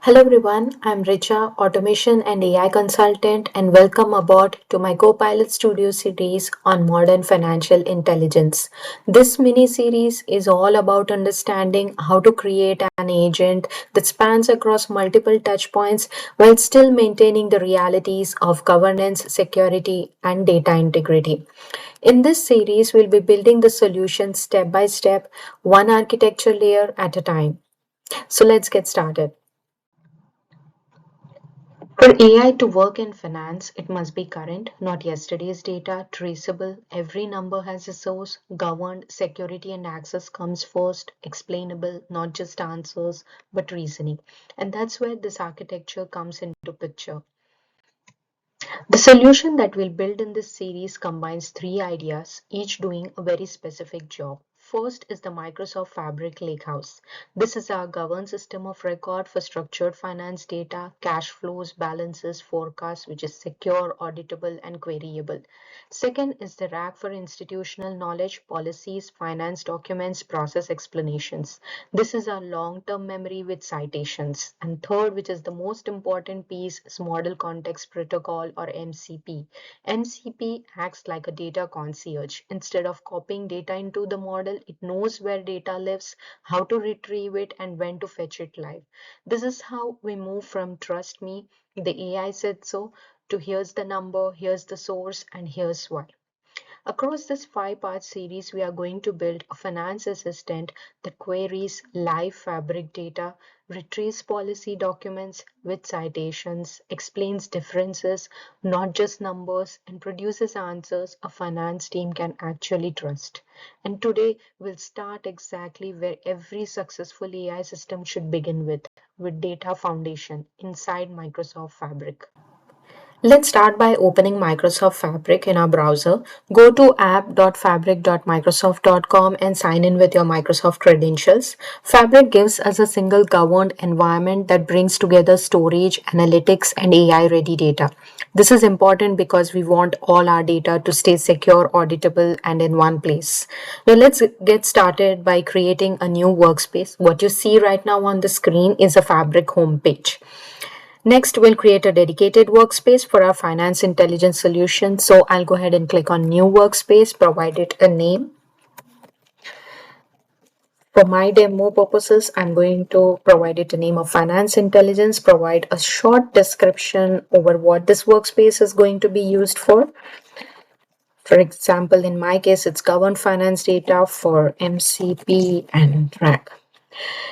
Hello everyone, I'm Richa, automation and AI consultant, and welcome aboard to my Copilot Studio series on modern financial intelligence. This mini series is all about understanding how to create an agent that spans across multiple touch points while still maintaining the realities of governance, security, and data integrity. In this series, we'll be building the solution step by step, one architecture layer at a time. So let's get started. For AI to work in finance, it must be current, not yesterday's data, traceable. Every number has a source, governed, security and access comes first, explainable, not just answers, but reasoning. And that's where this architecture comes into picture. The solution that we'll build in this series combines three ideas, each doing a very specific job. First is the Microsoft Fabric Lakehouse. This is our governed system of record for structured finance data, cash flows, balances, forecasts, which is secure, auditable, and queryable. Second is the RAG for institutional knowledge, policies, finance documents, process explanations. This is our long-term memory with citations. And third, which is the most important piece, is Model Context Protocol or MCP. MCP acts like a data concierge. Instead of copying data into the model, it knows where data lives, how to retrieve it, and when to fetch it live. This is how we move from trust me, the AI said so, to here's the number, here's the source, and here's why. Across this five-part series, we are going to build a finance assistant that queries live fabric data, retrieves policy documents with citations, explains differences, not just numbers, and produces answers a finance team can actually trust. And today, we'll start exactly where every successful AI system should begin with data foundation inside Microsoft Fabric. Let's start by opening Microsoft Fabric in our browser. Go to app.fabric.microsoft.com and sign in with your Microsoft credentials. Fabric gives us a single governed environment that brings together storage, analytics, and AI ready data. This is important because we want all our data to stay secure, auditable, and in one place. Now, let's get started by creating a new workspace. What you see right now on the screen is a Fabric homepage. Next, we'll create a dedicated workspace for our finance intelligence solution. So I'll go ahead and click on new workspace, provide it a name. For my demo purposes, I'm going to provide it a name of finance intelligence, provide a short description over what this workspace is going to be used for. For example, in my case, it's governed finance data for MCP and track.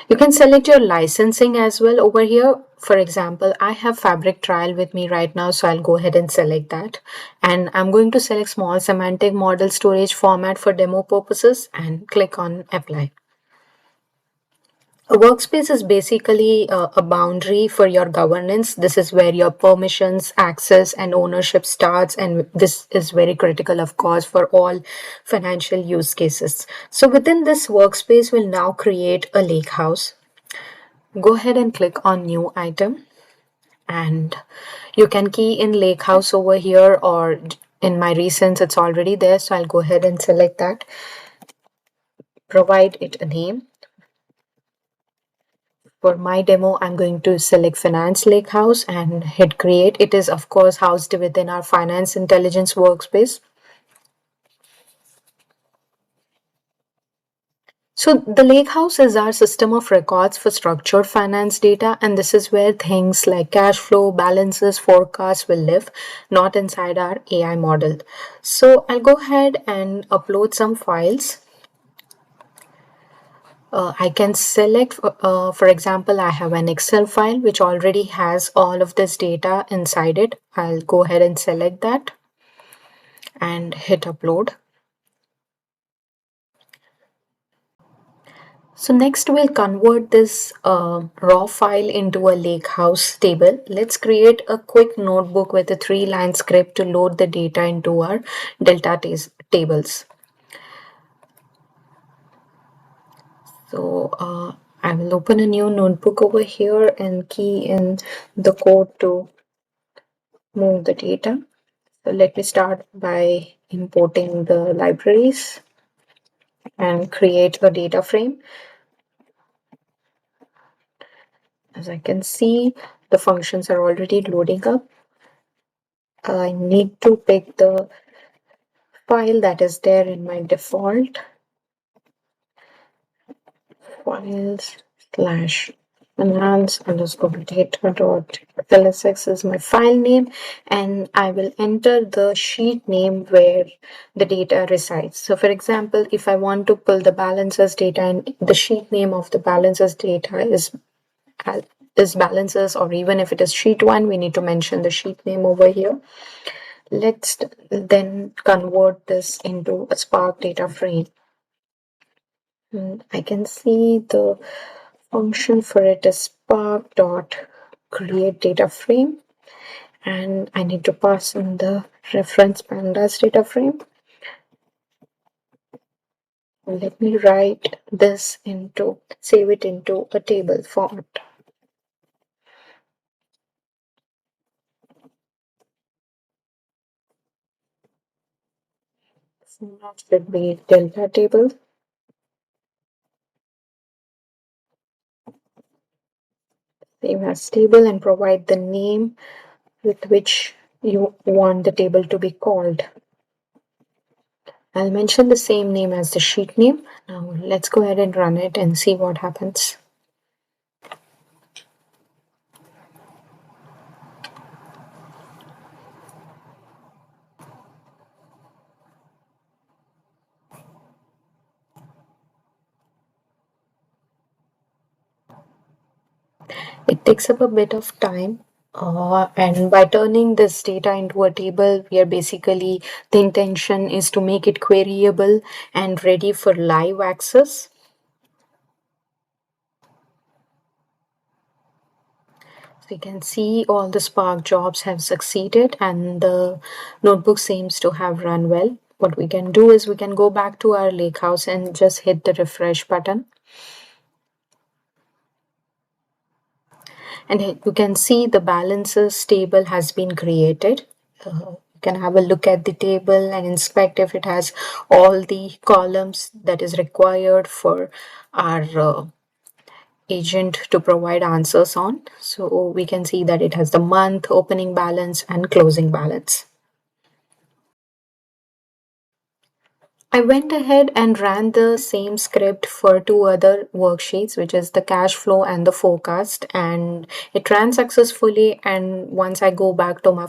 You can select your licensing as well over here. For example, I have Fabric Trial with me right now, so I'll go ahead and select that. And I'm going to select small semantic model storage format for demo purposes and click on Apply. A workspace is basically a boundary for your governance. This is where your permissions, access, and ownership starts, and this is very critical, of course, for all financial use cases. So within this workspace, we'll now create a lakehouse. Go ahead and click on new item, and you can key in Lakehouse over here, or in my recents it's already there, so I'll go ahead and select that. Provide it a name. For my demo, I'm going to select Finance Lakehouse and hit create. It is of course housed within our Finance Intelligence workspace. So the Lakehouse is our system of records for structured finance data, and this is where things like cash flow, balances, forecasts will live, not inside our AI model. So I'll go ahead and upload some files. I can select, for example, I have an Excel file which already has all of this data inside it. I'll go ahead and select that and hit upload. So next we'll convert this raw file into a lakehouse table. Let's create a quick notebook with a 3-line script to load the data into our delta tables. So I will open a new notebook over here and key in the code to move the data. So let me start by importing the libraries and create a data frame. As I can see, the functions are already loading up. I need to pick the file that is there in my default files slash enhance underscore data dot lsx is my file name, and I will enter the sheet name where the data resides. So for example, if I want to pull the balances data and the sheet name of the balances data is balances, or even if it is sheet 1, we need to mention the sheet name over here. Let's then convert this into a Spark data frame. And I can see the function for it is spark dot create data frame, and I need to pass in the reference pandas data frame. Let me write this into, save it into a table format. Format should be delta table. Save as table and provide the name with which you want the table to be called. I'll mention the same name as the sheet name. Now let's go ahead and run it and see what happens. It takes up a bit of time. And by turning this data into a table, we are basically, the intention is to make it queryable and ready for live access. So you can see all the Spark jobs have succeeded and the notebook seems to have run well. What we can do is we can go back to our Lakehouse and just hit the refresh button. And you can see the balances table has been created. You can have a look at the table and inspect if it has all the columns that is required for our agent to provide answers on. So we can see that it has the month, opening balance, and closing balance. I went ahead and ran the same script for two other worksheets, which is the cash flow and the forecast, and it ran successfully. And once I go back to my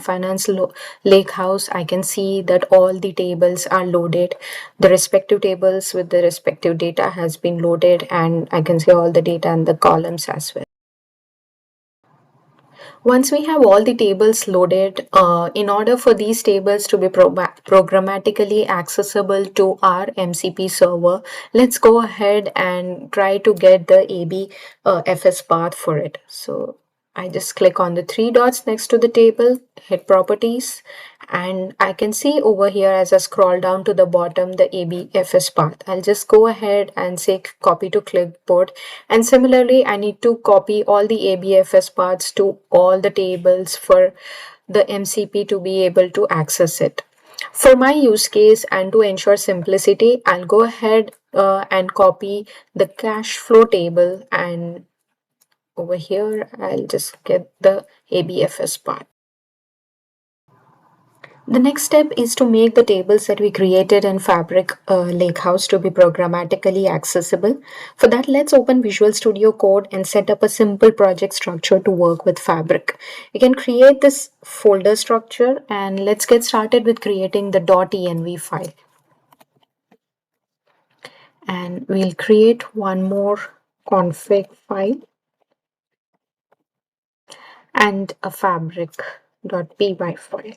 lake house, I can see that all the tables are loaded. The respective tables with the respective data has been loaded, and I can see all the data in the columns as well. Once we have all the tables loaded, in order for these tables to be programmatically accessible to our MCP server, let's go ahead and try to get the AB FS path for it. So I just click on the three dots next to the table, hit properties, and I can see over here as I scroll down to the bottom the ABFS path. I'll just go ahead and say copy to clipboard, and similarly I need to copy all the ABFS paths to all the tables for the MCP to be able to access it. For my use case and to ensure simplicity, I'll go ahead and copy the cash flow table, and over here I'll just get the ABFS part. The next step is to make the tables that we created in Fabric Lakehouse to be programmatically accessible. For that, let's open Visual Studio Code and set up a simple project structure to work with Fabric. You can create this folder structure, and let's get started with creating the .env file. And we'll create one more config file and a fabric.py file.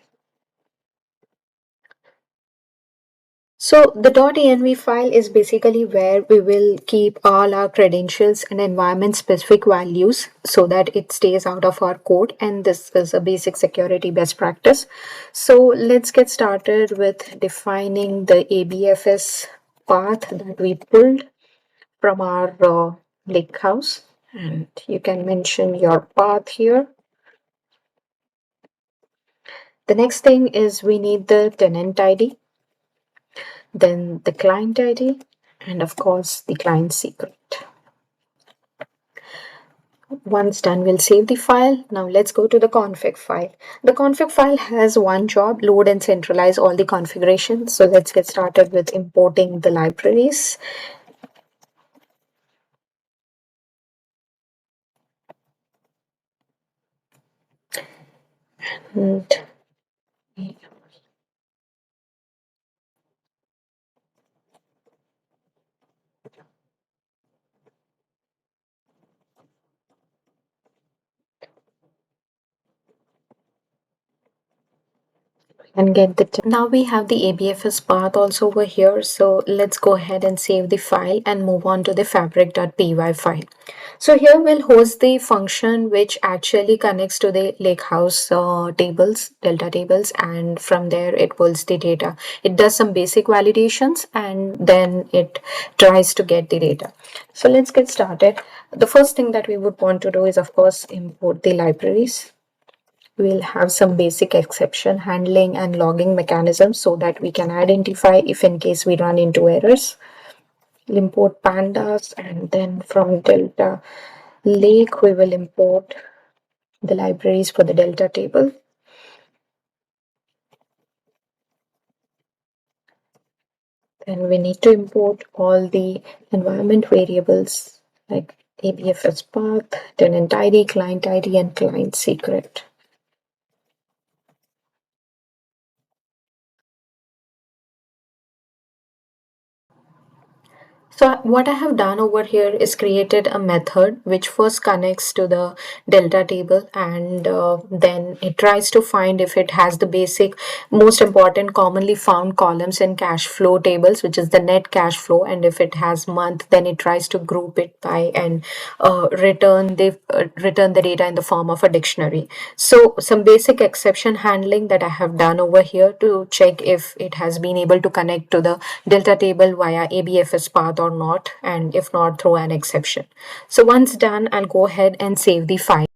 So the .env file is basically where we will keep all our credentials and environment specific values so that it stays out of our code, and this is a basic security best practice. So let's get started with defining the ABFS path that we pulled from our Lakehouse, and you can mention your path here. The next thing is we need the tenant ID, then the client ID, and of course the client secret. Once done, we'll save the file. Now let's go to the config file. The config file has one job, load and centralize all the configurations. So let's get started with importing the libraries. And get the now we have the ABFS path also over here, so let's go ahead and save the file and move on to the fabric.py file. So here we'll host the function which actually connects to the Lakehouse tables, delta tables, and from there it pulls the data. It does some basic validations and then it tries to get the data. So let's get started. The first thing that we would want to do is of course import the libraries. We'll have some basic exception handling and logging mechanisms so that we can identify if in case we run into errors. We'll import pandas, and then from Delta Lake we will import the libraries for the Delta table. Then we need to import all the environment variables like ABFS path, tenant ID, client ID, and client secret. So what I have done over here is created a method which first connects to the delta table, and then it tries to find if it has the basic most important commonly found columns in cash flow tables, which is the net cash flow, and if it has month then it tries to group it by and return the data in the form of a dictionary. So some basic exception handling that I have done over here to check if it has been able to connect to the delta table via ABFS path or not, and if not, throw an exception. So once done, I'll go ahead and save the file.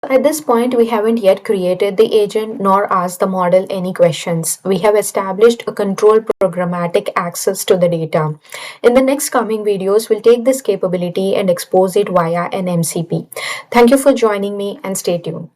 At this point, we haven't yet created the agent nor asked the model any questions. We have established a controlled programmatic access to the data. In the next coming videos, we'll take this capability and expose it via an MCP. Thank you for joining me and stay tuned.